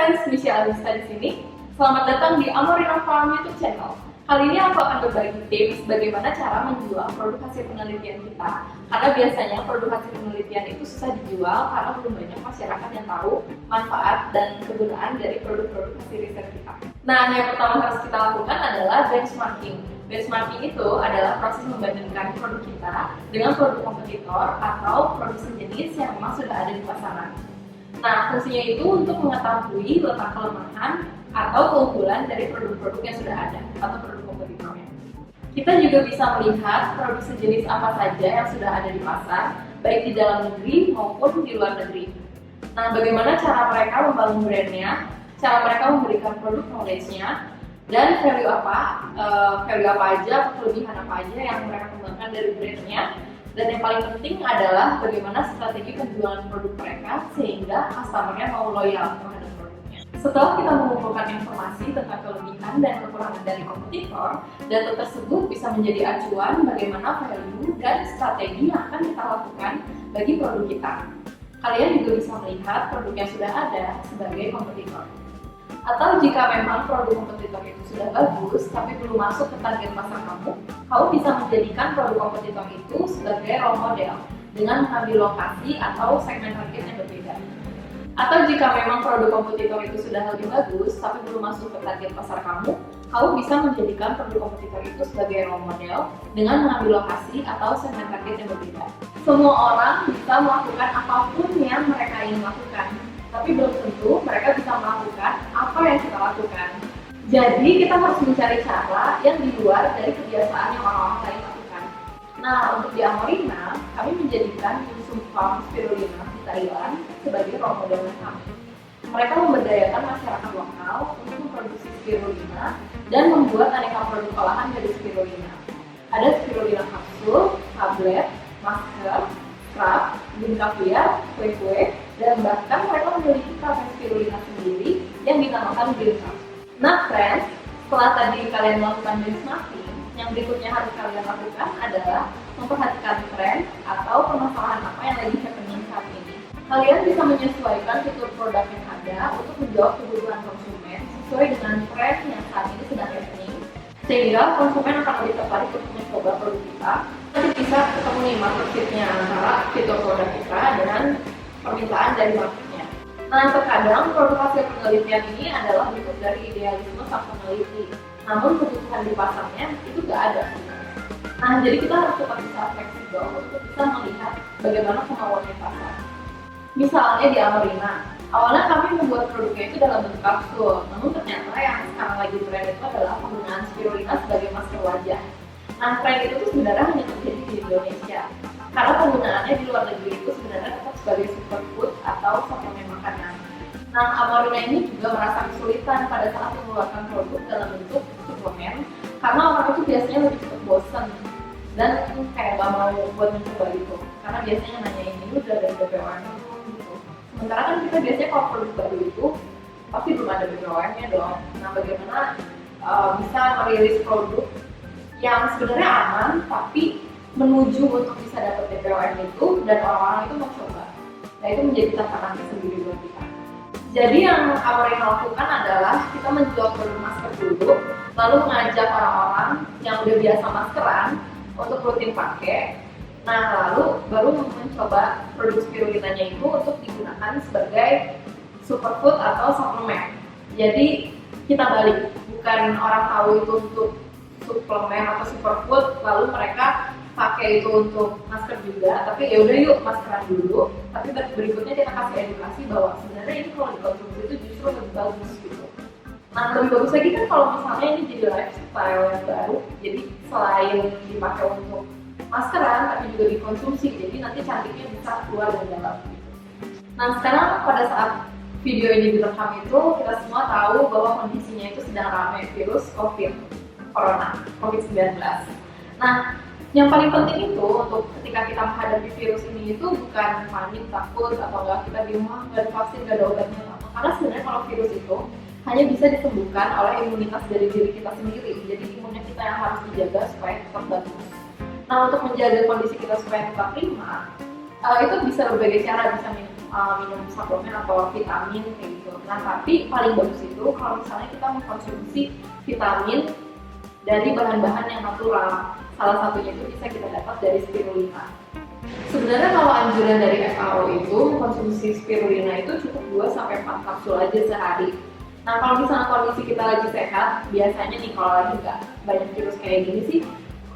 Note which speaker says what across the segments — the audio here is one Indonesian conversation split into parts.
Speaker 1: friends, Michelle Alista di sini. Selamat datang di Amorina Farm YouTube channel. Kali ini aku akan berbagi tips bagaimana cara menjual produk hasil penelitian kita. Karena biasanya produk hasil penelitian itu susah dijual karena belum banyak masyarakat yang tahu manfaat dan kegunaan dari produk-produk hasil riset kita. Nah, yang pertama harus kita lakukan adalah benchmarking. Benchmarking itu adalah proses membandingkan produk kita dengan produk kompetitor atau produk sejenis yang memang sudah ada di pasaran. Nah, fungsinya itu untuk mengetahui letak kelemahan atau keunggulan dari produk-produk yang sudah ada atau produk kompetitornya. Kita juga bisa melihat produk sejenis apa saja yang sudah ada di pasar, baik di dalam negeri maupun di luar negeri. Nah, bagaimana cara mereka membangun brandnya, cara mereka memberikan produk knowledge-nya, dan value apa aja, kelebihan apa aja yang mereka kembangkan dari brandnya. Dan yang paling penting adalah bagaimana strategi penjualan produk mereka sehingga customer-nya mau loyal terhadap produknya. Setelah kita mengumpulkan informasi tentang kelebihan dan kekurangan dari kompetitor, data tersebut bisa menjadi acuan bagaimana value dan strategi yang akan kita lakukan bagi produk kita. Kalian juga bisa melihat produk yang sudah ada sebagai kompetitor. Atau jika memang produk kompetitor itu sudah bagus tapi belum masuk ke target pasar kamu bisa menjadikan produk kompetitor itu sebagai role model dengan mengambil lokasi atau segmen target yang berbeda. Atau jika memang produk kompetitor itu sudah lebih bagus tapi belum masuk ke target pasar kamu bisa menjadikan produk kompetitor itu sebagai role model dengan mengambil lokasi atau segmen target yang berbeda. Semua orang bisa melakukan apapun yang mereka ingin lakukan, tapi belum tentu mereka bisa melakukan apa yang kita lakukan. Jadi kita harus mencari cara yang di luar dari kebiasaan yang orang-orang lain lakukan. Nah, untuk di Amorina, kami menjadikan Yusung Farm Spirulina di Thailand sebagai role model kami. Mereka memberdayakan masyarakat lokal untuk memproduksi spirulina dan membuat aneka produk olahan dari spirulina. Ada spirulina kapsul, tablet, masker, scrub, bin kaviar, kue-kue, dan bahkan mereka memiliki kafe spirulina sendiri yang dinamakan Green Cup. Nah friends, setelah tadi kalian melakukan benchmarking, yang berikutnya harus kalian lakukan adalah memperhatikan tren atau permasalahan apa yang lagi happening saat ini. Kalian bisa menyesuaikan fitur produk yang ada untuk menjawab kebutuhan konsumen sesuai dengan tren yang saat ini sedang happening, sehingga konsumen akan lebih tertarik untuk mencoba produk kita. Nanti bisa ketemu nih market fit-nya antara fitur produk kita dengan permintaan dari marketnya. Nah, terkadang produk hasil penelitian ini adalah bentuk dari idealisme sang peneliti, namun kebutuhan di pasarnya itu nggak ada. Nah, jadi kita harus tetap bisa fleksibel untuk bisa melihat bagaimana kemauan di pasar. Misalnya di Amorina, awalnya kami membuat produknya itu dalam bentuk kapsul, namun ternyata yang sekarang lagi tren itu adalah penggunaan spirulina sebagai masker wajah. Nah, tren itu tuh sebenarnya hanya terjadi di Indonesia, karena penggunaannya di luar negeri itu sebenarnya tetap sebagai superfood atau suplemen makanan. Nah, Amorina ini juga merasa kesulitan pada saat mengeluarkan produk dalam bentuk suplemen, karena orang itu biasanya lebih cepat bosan dan kayak gak mau buat mencoba itu, karena biasanya nanyain ini udah ada BPOM-nya gitu. Sementara kan kita biasanya kalau produk baru itu pasti belum ada BPOM-nya dong. Nah, bagaimana bisa merilis produk yang sebenarnya aman tapi menuju untuk bisa dapat BPOM itu dan orang-orang itu mau coba. Nah, itu menjadi tantangan tersendiri buat kita. Jadi yang Amorina lakukan adalah kita menjual produk masker dulu, lalu mengajak orang-orang yang udah biasa maskeran untuk rutin pakai. Nah, lalu baru mencoba produk spirulinanya itu untuk digunakan sebagai superfood atau suplemen. Jadi kita balik, bukan orang tahu itu untuk suplemen atau superfood lalu mereka pakai itu untuk masker juga, tapi ya udah yuk maskeran dulu, tapi berikutnya kita kasih edukasi bahwa sebenarnya ini kalau dikonsumsi itu justru lebih bagus gitu. Nah, lebih bagus lagi kan kalau misalnya ini jadi lifestyle yang baru, jadi selain dipakai untuk maskeran tapi juga dikonsumsi, jadi nanti cantiknya bisa keluar dari dalam gitu. Nah, sekarang pada saat video ini direkam itu kita semua tahu bahwa kondisinya itu sedang ramai virus COVID-19. Nah, yang paling penting itu untuk ketika kita menghadapi virus ini itu bukan panik, takut, atau enggak kita bingung, nggak ada vaksin, nggak ada obatnya. Karena sebenarnya kalau virus itu hanya bisa disembuhkan oleh imunitas dari diri kita sendiri. Jadi imunnya kita yang harus dijaga supaya tetap bagus. Nah, untuk menjaga kondisi kita supaya tetap prima, itu bisa berbagai cara, bisa minum suplemen atau vitamin kayak gitu. Nah tapi paling bagus itu kalau misalnya kita mengkonsumsi vitamin dari bahan-bahan yang natural. Salah satunya itu bisa kita dapat dari spirulina. Sebenarnya kalau anjuran dari FAO itu mengkonsumsi spirulina itu cukup 2-4 kapsul aja sehari. Nah kalau misalnya kondisi kita lagi sehat, biasanya nih kalau lagi nggak banyak virus kayak gini sih,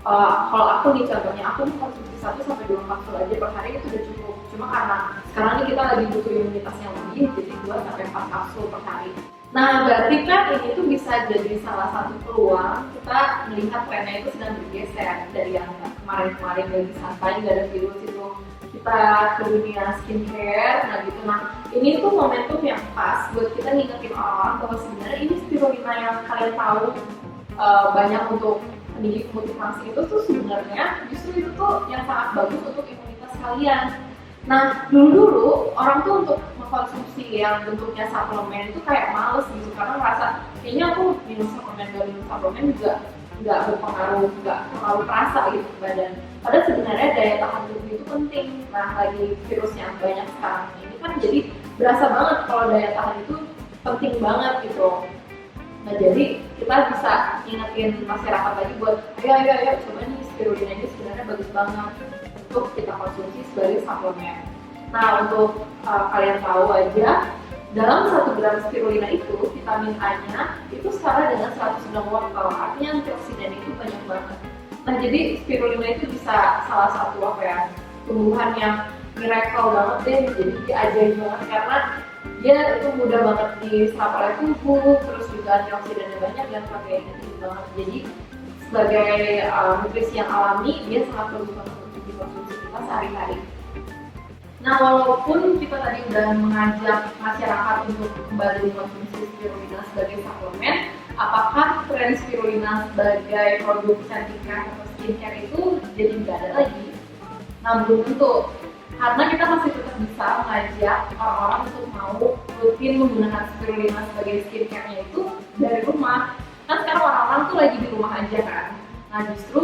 Speaker 1: kalau aku nih contohnya aku mengkonsumsi 1-2 kapsul aja per hari itu udah cukup. Cuma karena sekarang nih kita lagi butuh imunitas yang lebih, jadi 2-4 kapsul per hari. Nah berarti kan ini tuh bisa jadi salah satu peluang kita melihat trennya itu sedang bergeser dari yang kemarin-kemarin lagi santai nggak ada virus itu kita ke dunia skincare. Nah gitu, nah ini tuh momentum yang pas buat kita ngingetin orang-orang bahwa sebenarnya ini spirulina yang kalian tahu banyak untuk pendidik motivasi itu tuh sebenarnya justru itu tuh yang sangat bagus untuk imunitas kalian. Nah dulu orang tuh untuk mengkonsumsi yang bentuknya suplemen itu kayak males gitu karena merasa kayaknya aku minum suplemen juga nggak berpengaruh, nggak terlalu terasa gitu ke badan. Padahal sebenarnya daya tahan tubuh itu penting. Nah lagi virus yang banyak sekarang ini kan jadi berasa banget kalau daya tahan itu penting banget gitu. Nah jadi kita bisa ingetin masyarakat lagi buat ayo coba nih spirulina ini sebenarnya bagus banget untuk kita konsumsi sebagai suplemen. Nah untuk kalian tahu aja, dalam 1 gram spirulina itu vitamin A-nya itu setara dengan 190 kalori, artinya antioksidan itu banyak banget. Nah jadi spirulina itu bisa salah satu tumbuhan yang miracle banget deh, jadi dia ajaib banget karena dia itu mudah banget diserap oleh tubuh, terus juga antioksidannya banyak dan proteinnya tinggi banget. Jadi sebagai nutrisi yang alami, dia sangat bagus banget untuk dikonsumsi kita sehari-hari. Nah walaupun kita tadi udah mengajak masyarakat untuk kembali mengkonsumsi spirulina sebagai suplemen, apakah tren spirulina sebagai produk kecantikan atau skincare itu jadi nggak ada lagi? Nah belum tentu, karena kita masih tetap bisa mengajak orang-orang untuk mau rutin menggunakan spirulina sebagai skincare-nya itu dari rumah. Kan sekarang orang-orang tuh lagi di rumah aja kan. Nah justru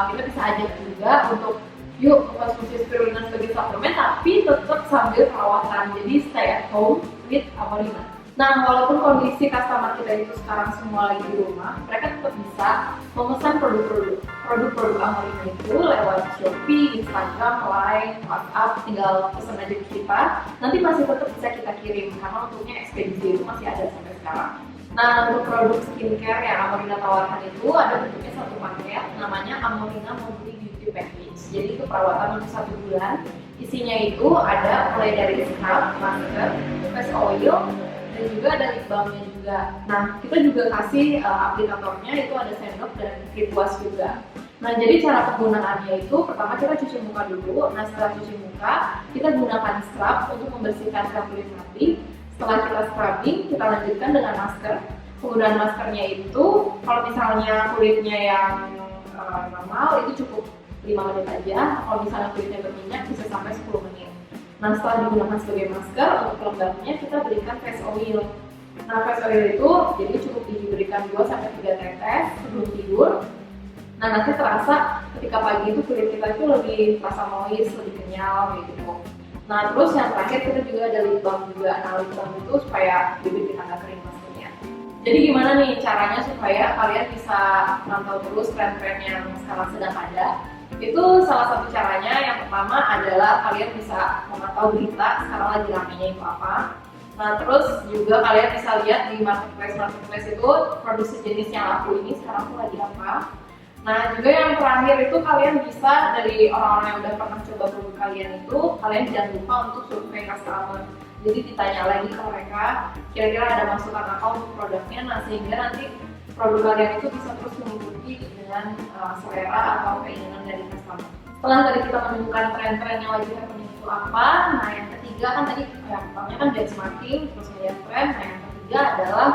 Speaker 1: kita bisa ajak juga untuk yuk konsumsi spirulina sebagai suplemen tapi tetap sambil perawatan, jadi stay at home with Amorina. Nah walaupun kondisi customer kita itu sekarang semua lagi di rumah, mereka tetap bisa memesan produk-produk Amorina itu lewat Shopee, Instagram, Line, WhatsApp, tinggal pesan aja ke kita, nanti masih tetap bisa kita kirim karena untuknya ekspedisi itu masih ada sampai sekarang. Nah untuk produk skincare yang Amorina tawarkan itu ada bentuknya satu paket, namanya Amorina Monthly Beauty Package. Jadi itu perawatan untuk 1 bulan. Isinya itu ada mulai dari scrub, masker, face oil, dan juga ada lip balmnya juga. Nah kita juga kasih aplikatornya itu ada sendok dan lip wash juga. Nah jadi cara penggunaannya itu pertama kita cuci muka dulu. Nah setelah cuci muka kita gunakan scrub untuk membersihkan sel kulit mati. Setelah kita scrubbing kita lanjutkan dengan masker. Penggunaan maskernya itu kalau misalnya kulitnya yang normal itu cukup 5 menit aja, kalau misalnya kulitnya berminyak bisa sampai 10 menit. Nah setelah digunakan sebagai masker, untuk pelembabnya kita berikan face oil. Nah face oil itu jadi cukup diberikan 2-3 tetes sebelum tidur. Nah nanti terasa ketika pagi itu kulit kita itu lebih terasa moist, lebih kenyal gitu. Nah terus yang terakhir kita juga ada lip balm juga. Nah lip balm itu supaya bibir kita nggak kering maksudnya. Jadi gimana nih caranya supaya kalian bisa mantau terus tren-tren yang sekarang sedang ada? Itu salah satu caranya. Yang pertama adalah kalian bisa memantau berita sekarang lagi ramenya itu apa. Nah terus juga kalian bisa lihat di marketplace itu produk sejenis yang laku ini sekarang tuh lagi apa. Nah juga yang terakhir itu kalian bisa dari orang-orang yang udah pernah coba produk kalian itu, kalian jangan lupa untuk survei customer. Jadi ditanya lagi ke mereka kira-kira ada masukan apa untuk produknya, nah sehingga nanti produk kalian itu bisa terus mengikuti dengan selera atau keinginan dari customer. Setelah tadi kita menemukan tren-tren yang lagi happening itu apa, nah yang ketiga kan tadi yang pertama kan benchmarking, terus melihat tren. Nah yang ketiga adalah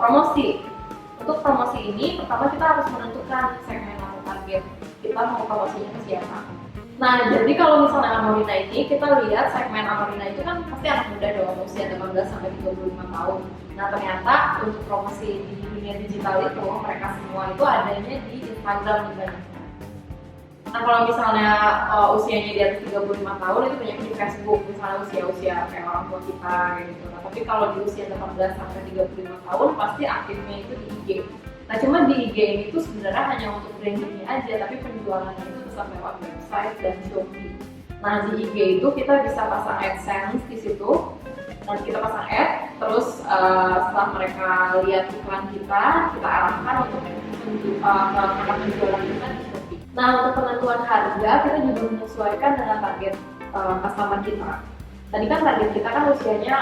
Speaker 1: promosi. Untuk promosi ini pertama kita harus menentukan segmen atau target kita mau promosinya ke siapa. Nah jadi kalau misalnya Amorina ini kita lihat segmen Amorina itu kan pasti anak muda dong, usia 18-25 tahun. Nah ternyata untuk promosi di dunia digital itu mereka semua itu adanya di Instagram nih banyak. Nah kalau misalnya usianya di atas 35 tahun itu banyak di Facebook, misalnya usia-usia kayak orang tua kita gitu. Nah, tapi kalau di usia 18 sampai 35 tahun pasti aktifnya itu di IG. Nah cuma di IG ini tuh sebenarnya hanya untuk brandingnya aja, tapi penjualannya itu tetap lewat website dan Shopee. Nah di IG itu kita bisa pasang AdSense di situ. Nanti kita pasang ad, terus setelah mereka lihat iklan kita arahkan untuk penjualan kita di Shopee. Nah untuk penentuan harga kita juga menyesuaikan dengan target customer kita. Tadi kan target kita kan usianya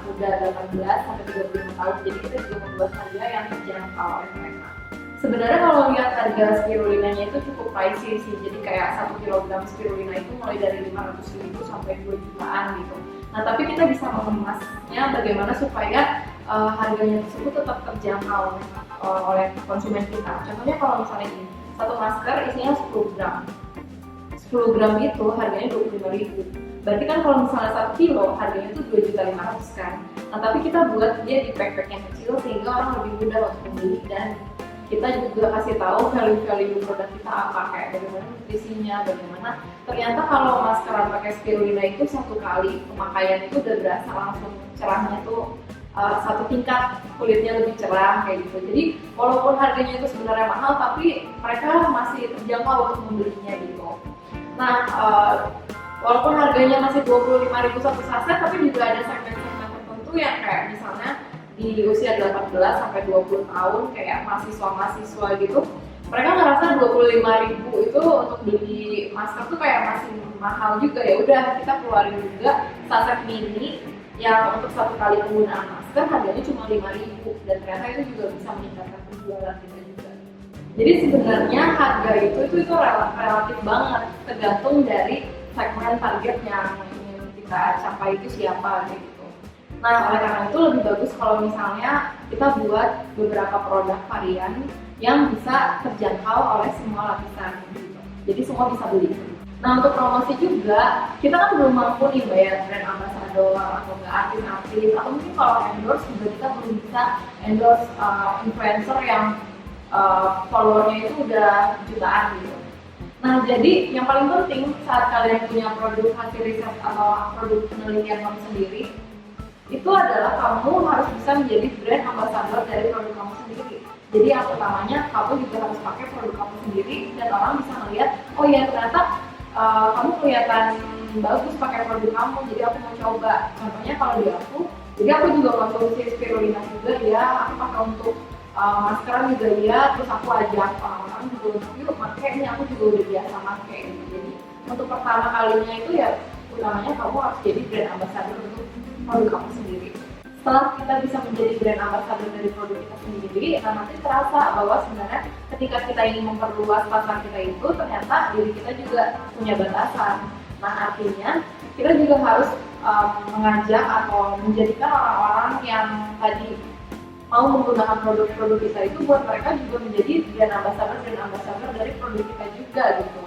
Speaker 1: udah 18 sampai 35 tahun, jadi kita juga membuat harga yang terjangkau oleh mereka. Sebenarnya kalau lihat harga spirulinanya itu cukup pricey sih, jadi kayak 1 kg spirulina itu mulai dari 500.000 sampai 2 jutaan gitu. Nah tapi kita bisa mengemasnya bagaimana supaya harganya tersebut tetap terjangkau oleh konsumen kita. Contohnya kalau misalnya ini, satu masker isinya 10 gram. 10 gram itu harganya 25.000. Berarti kan kalau misalnya 1 kilo harganya itu 2.500.000 kan. Nah tapi kita buat dia di pack yang kecil sehingga orang lebih mudah untuk membeli, dan kita juga kasih tahu value produk kita apa, kayak bagaimana nutrisinya, bagaimana ternyata kalau maskeran pakai spirulina itu satu kali pemakaian itu udah berasa langsung cerahnya tuh satu tingkat, kulitnya lebih cerah kayak gitu. Jadi walaupun harganya itu sebenarnya mahal, tapi mereka masih terjangkau untuk membelinya gitu. Nah walaupun harganya masih 25.000 satu saset, tapi juga ada segmen-segmen tertentu yang kayak misalnya di usia 18 sampai 20 tahun kayak mahasiswa gitu, mereka ngerasa 25.000 itu untuk beli masker tuh kayak masih mahal juga. Ya udah kita keluarin juga saset mini yang untuk satu kali penggunaan masker harganya cuma 5.000, dan ternyata itu juga bisa meningkatkan penjualan kita juga. Jadi sebenarnya harga itu relatif banget, tergantung dari segmen targetnya yang ingin kita capai itu siapa gitu. Nah, oleh karena itu lebih bagus kalau misalnya kita buat beberapa produk varian yang bisa terjangkau oleh semua lapisan gitu. Jadi semua bisa beli. Nah, untuk promosi juga, kita kan belum mampu nih bayar brand ambassador atau nggak artis-artis, atau mungkin kalau endorse juga kita belum bisa endorse influencer yang followernya itu udah jutaan gitu. Nah, jadi yang paling penting saat kalian punya produk hasil riset atau produk penelitian kamu sendiri, itu adalah kamu harus bisa menjadi brand ambassador dari produk kamu sendiri. Jadi yang pertamanya kamu juga harus pakai produk kamu sendiri, dan orang bisa melihat, oh ya ternyata kamu kelihatan bagus pakai produk kamu, jadi aku mau coba. Contohnya kalau di aku, jadi aku juga konsumsi spirulina juga ya, aku pakai untuk maskeran juga ya, terus aku ajak orang-orang juga untuk yuk pakai, ini aku juga udah biasa pakai gitu. Jadi untuk pertama kalinya itu ya utamanya kamu harus jadi brand ambassador untuk produk kamu sendiri. Setelah kita bisa menjadi brand ambassador dari produk kita sendiri, nanti terasa bahwa sebenarnya ketika kita ingin memperluas pasar kita itu, ternyata diri kita juga punya batasan. Nah artinya kita juga harus mengajak atau menjadikan orang-orang yang tadi mau menggunakan produk-produk kita itu buat mereka juga menjadi brand ambassador dari produk kita juga gitu.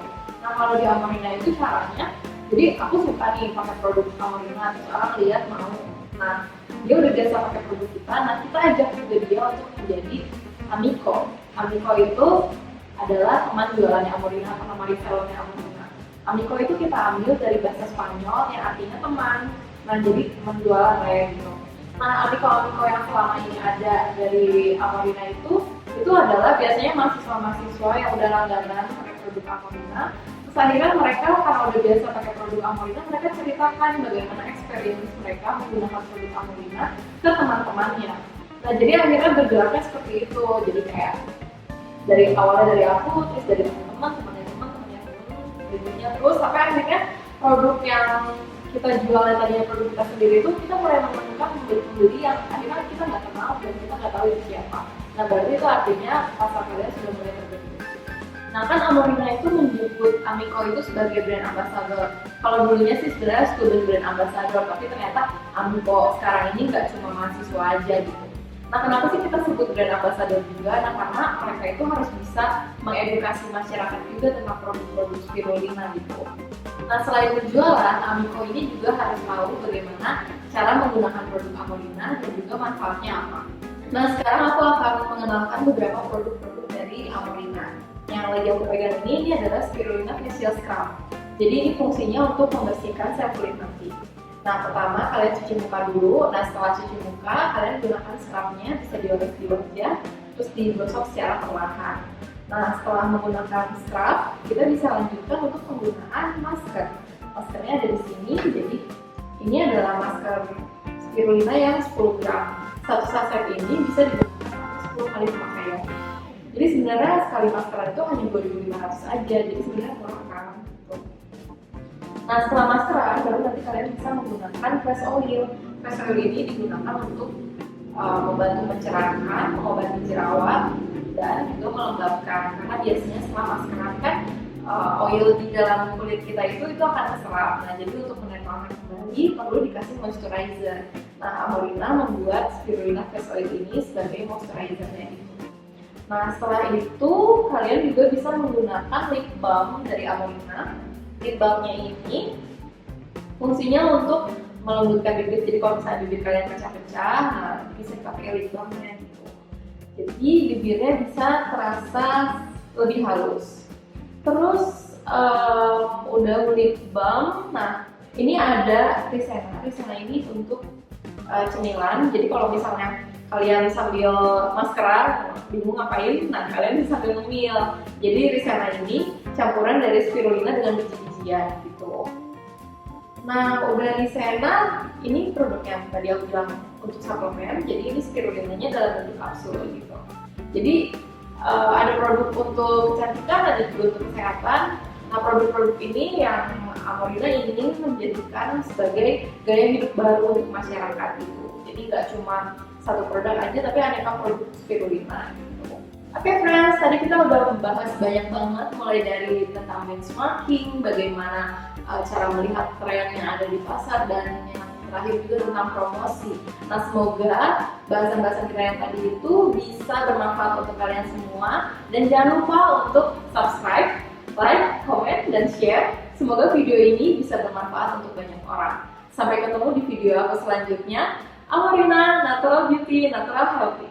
Speaker 1: Nah kalau di Amorina itu caranya, jadi aku suka nih pakai produk Amorina, terus orang lihat mau. Nah dia udah biasa pakai produk kita, nah kita ajak juga dia untuk menjadi Amico. Amico itu adalah teman jualannya Amorina atau nama resellernya Amorina. Amico itu kita ambil dari bahasa Spanyol yang artinya teman. Nah jadi teman jualan kayak gitu. Nah Amico yang selama ini ada dari Amorina itu adalah biasanya mahasiswa yang udah langganan pakai produk Amorina. Terus akhirnya mereka karena udah biasa pakai produk Amorina, mereka ceritakan bagaimana experience mereka menggunakan produk Amorina ke teman-temannya. Nah jadi akhirnya bergeraknya seperti itu. Jadi kayak dari awalnya dari aku, terus dari teman-teman, temannya gitu, terus sampai akhirnya produk yang kita jual tadinya produk kita sendiri itu kita mulai menemukan pembeli-pembeli yang akhirnya kita nggak kenal dan kita nggak tahu itu siapa. Nah berarti itu artinya pasar kalian sudah mulai terbentuk. Nah kan Amorina itu menyebut Amico itu sebagai brand ambassador. Kalau dulunya sih sebenarnya student brand ambassador, tapi ternyata Amico sekarang ini nggak cuma mahasiswa aja gitu. Nah kenapa sih kita sebut brand ambassador juga? Nah karena mereka itu harus bisa mengedukasi masyarakat juga tentang produk-produk spirulina gitu. Nah selain berjualan, Amico ini juga harus tahu bagaimana cara menggunakan produk Amorina dan juga manfaatnya apa. Nah sekarang aku akan mengenalkan beberapa produk-produk dari Amorina. Yang yang lagi aku pegang ini adalah Spirulina Facial Scrub. Jadi ini fungsinya untuk membersihkan sel kulit nanti. Nah, pertama kalian cuci muka dulu. Nah, setelah cuci muka, kalian gunakan scrubnya, bisa dioles di wajah, terus digosok secara perlahan. Nah, setelah menggunakan scrub, kita bisa lanjutkan untuk penggunaan masker. Maskernya ada di sini, jadi ini adalah masker Spirulina yang 10 gram. Satu saset ini bisa digunakan 10 kali pemakaian. Jadi sebenarnya sekali maskeran itu hanya 2.500 aja, jadi sebenarnya kurang kan. Nah, setelah maskeran, baru nanti kalian bisa menggunakan face oil. Face oil ini digunakan untuk membantu mencerahkan, mengobati jerawat, dan juga melembabkan. Karena biasanya setelah maskeran kan oil di dalam kulit kita itu akan terserap. Nah, jadi untuk menetralkan kembali perlu dikasih moisturizer. Nah, Amorina membuat Spirulina face oil ini sebagai moisturizernya itu. Nah, setelah itu kalian juga bisa menggunakan lip balm dari Amorina. Lip balmnya ini fungsinya untuk melembutkan bibir. Jadi kalau misalnya bibir kalian pecah-pecah, nah bisa pakai lip balmnya gitu. Jadi bibirnya bisa terasa lebih halus. Terus udah lip balm. Nah, ini ada Risena. Risena ini untuk cemilan. Jadi kalau misalnya kalian sambil maskeran bingung ngapain, nah kalian bisa sambil ngemil. Jadi Risena ini campuran dari Spirulina dengan biji-bijian gitu. Nah, udah Risena, ini produknya tadi aku bilang untuk suplemen. Jadi ini Spirulinanya dalam bentuk kapsul gitu. Jadi ada produk untuk kecantikan, ada juga untuk kesehatan. Nah, produk-produk ini yang Amorina ingin menjadikan sebagai gaya hidup baru untuk masyarakat gitu. Jadi nggak cuma satu produk aja, tapi aneka produk Spirulina gitu. Oke friends, tadi kita udah membahas banyak banget, mulai dari tentang benchmarking, bagaimana cara melihat tren yang ada di pasar, dan yang terakhir juga tentang promosi. Nah, semoga bahasan-bahasan kita yang tadi itu bisa bermanfaat untuk kalian semua. Dan jangan lupa untuk subscribe, like, comment, dan share. Semoga video ini bisa bermanfaat untuk banyak orang. Sampai ketemu di video aku selanjutnya. Amorina, Natural Beauty, Natural Healthy.